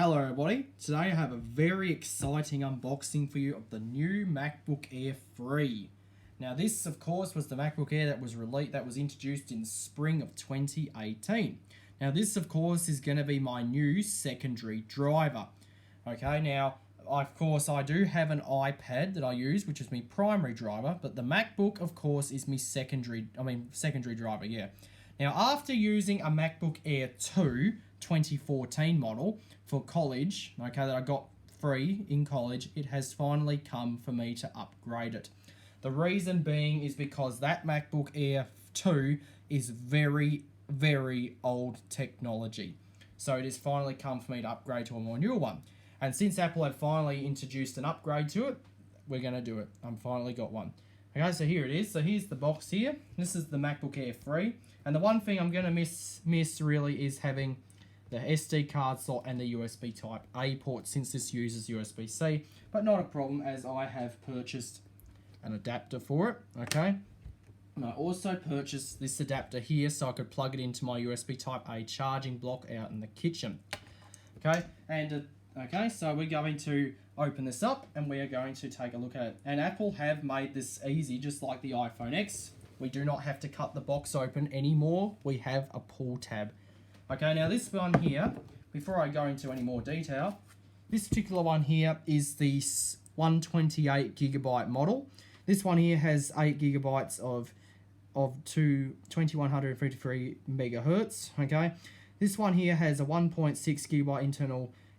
Hello everybody, today I have a very exciting unboxing for you of the new MacBook Air 3. Now this of course was the MacBook Air that was introduced in spring of 2018. Now this of course is going to be my new secondary driver. Okay, now of course I do have an iPad that I use, which is my primary driver, but the MacBook of course is my secondary driver, yeah. Now after using a MacBook Air 2 2014 model for college, okay, that I got free in college, it has finally come for me to upgrade it. The reason being is because that MacBook Air 2 is very, very old technology. So it has finally come for me to upgrade to a more newer one. And since Apple have finally introduced an upgrade to it, we're going to do it. I've finally got one. Okay, so here it is. So here's the box here. This is the MacBook Air 3. And the one thing I'm going to miss really is having the SD card slot and the USB type A port, since this uses USB-C, but not a problem as I have purchased an adapter for it, okay? And I also purchased this adapter here so I could plug it into my USB type A charging block out in the kitchen, okay? And okay, so we're going to open this up and we are going to take a look at it. And Apple have made this easy, just like the iPhone X. We do not have to cut the box open anymore. We have a pull tab. Okay, now this one here, before I go into any more detail, this particular one here is the 128GB model. This one here has 8GB of 2153 megahertz. Okay, this one here has a 1.6GB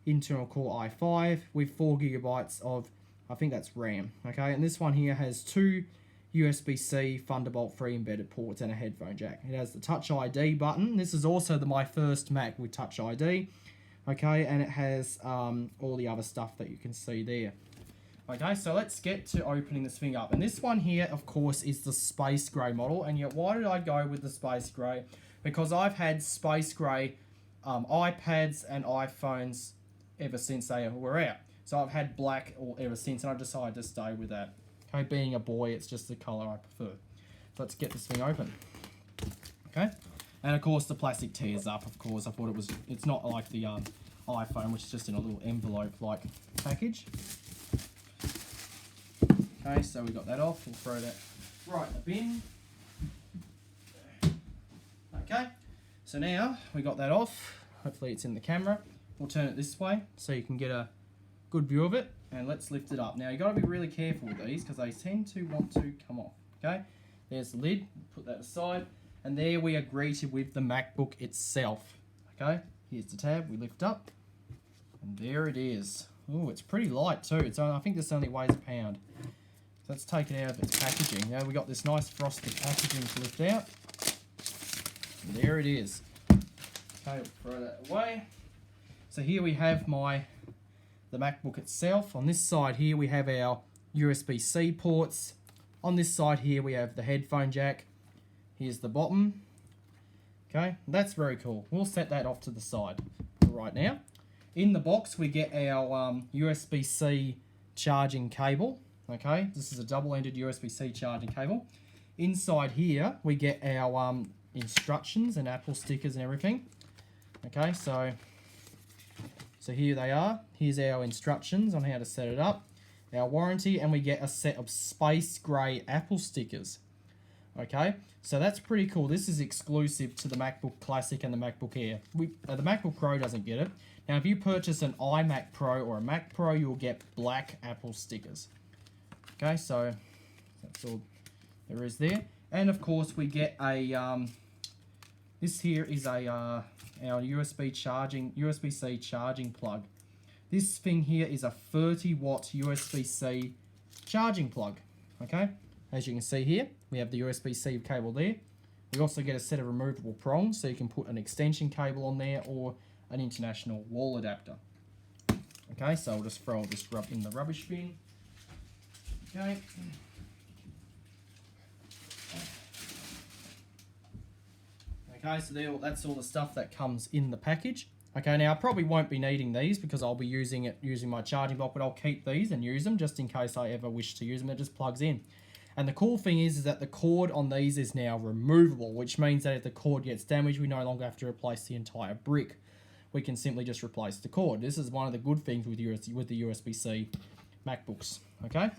internal Core i5 with 4GB of, I think that's RAM. Okay, and this one here has two USB-C Thunderbolt 3 embedded ports and a headphone jack. It has the Touch ID button. This is also my first Mac with Touch ID. Okay, and it has all the other stuff that you can see there. Okay, so let's get to opening this thing up. And this one here, of course, is the Space Gray model. And yet, why did I go with the Space Gray? Because I've had Space Gray iPads and iPhones ever since they were out. So I've had black ever since, and I decided to stay with that. Okay, being a boy, it's just the colour I prefer. So let's get this thing open. Okay, and of course the plastic tears up. Of course, I thought it's not like the iPhone, which is just in a little envelope-like package. Okay, so we got that off. We'll throw that right in the bin. Okay, so now we got that off. Hopefully it's in the camera. We'll turn it this way so you can get a good view of it. And let's lift it up. Now, you've got to be really careful with these because they tend to want to come off, okay? There's the lid, put that aside, and there we are greeted with the MacBook itself, okay? Here's the tab, we lift up, and there it is. Oh, it's pretty light too. I think this only weighs a pound. So let's take it out of its packaging. Now, we got this nice frosted packaging to lift out. And there it is. Okay, we'll throw that away. So here we have the MacBook itself. On this side here we have our USB-C ports. On this side here we have the headphone jack. Here's the bottom. Okay, that's very cool. We'll set that off to the side for right now. In the box we get our USB-C charging cable. Okay, this is a double-ended USB-C charging cable. Inside here we get our instructions and Apple stickers and everything. Okay, so here they are. Here's our instructions on how to set it up, our warranty, and we get a set of Space Gray Apple stickers. Okay, so that's pretty cool. This is exclusive to the MacBook Classic and the MacBook Air. The MacBook Pro doesn't get it. Now, if you purchase an iMac Pro or a Mac Pro, you'll get black Apple stickers. Okay, so that's all there is there. And of course, we get a this here is our USB-C charging plug. This thing here is a 30-watt USB-C charging plug. Okay, as you can see here, we have the USB-C cable there. We also get a set of removable prongs, so you can put an extension cable on there or an international wall adapter. Okay, so I'll just throw this in the rubbish bin. Okay. Okay, so that's all the stuff that comes in the package. Okay, now I probably won't be needing these because I'll be using my charging block, but I'll keep these and use them just in case I ever wish to use them. It just plugs in. And the cool thing is that the cord on these is now removable, which means that if the cord gets damaged, we no longer have to replace the entire brick. we can simply just replace the cord. This is one of the good things with the USB-C MacBooks, okay?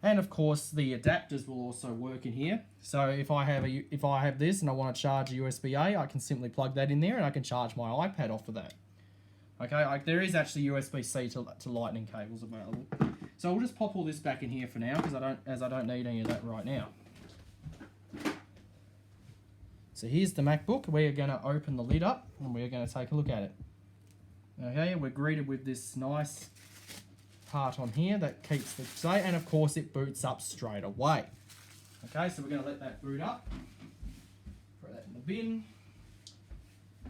And of course, the adapters will also work in here. So if I have this and I want to charge a USB-A, I can simply plug that in there and I can charge my iPad off of that. Okay, there is actually USB-C to Lightning cables available. So we'll just pop all this back in here for now because I don't need any of that right now. So here's the MacBook. We're going to open the lid up and we're going to take a look at it. Okay, we're greeted with this nice part on here that keeps the say, and of course it boots up straight away. Okay, so we're going to let that boot up. Throw that in the bin.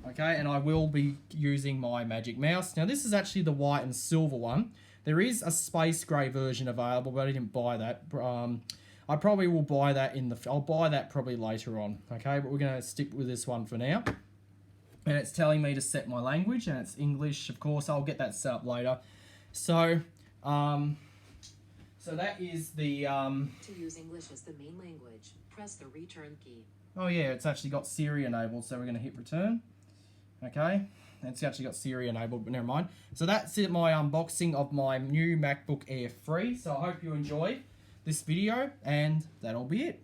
Okay, and I will be using my Magic Mouse. Now this is actually the white and silver one. There is a space grey version available, but I didn't buy that. I probably will buy that I'll buy that probably later on. Okay, but we're going to stick with this one for now. And it's telling me to set my language, and it's English, of course. I'll get that set up later. So, so that is the... To use English as the main language, press the return key. Oh yeah, it's actually got Siri enabled, so we're going to hit return. Okay, it's actually got Siri enabled, but never mind. So that's it, my unboxing of my new MacBook Air 3. So I hope you enjoy this video, and that'll be it.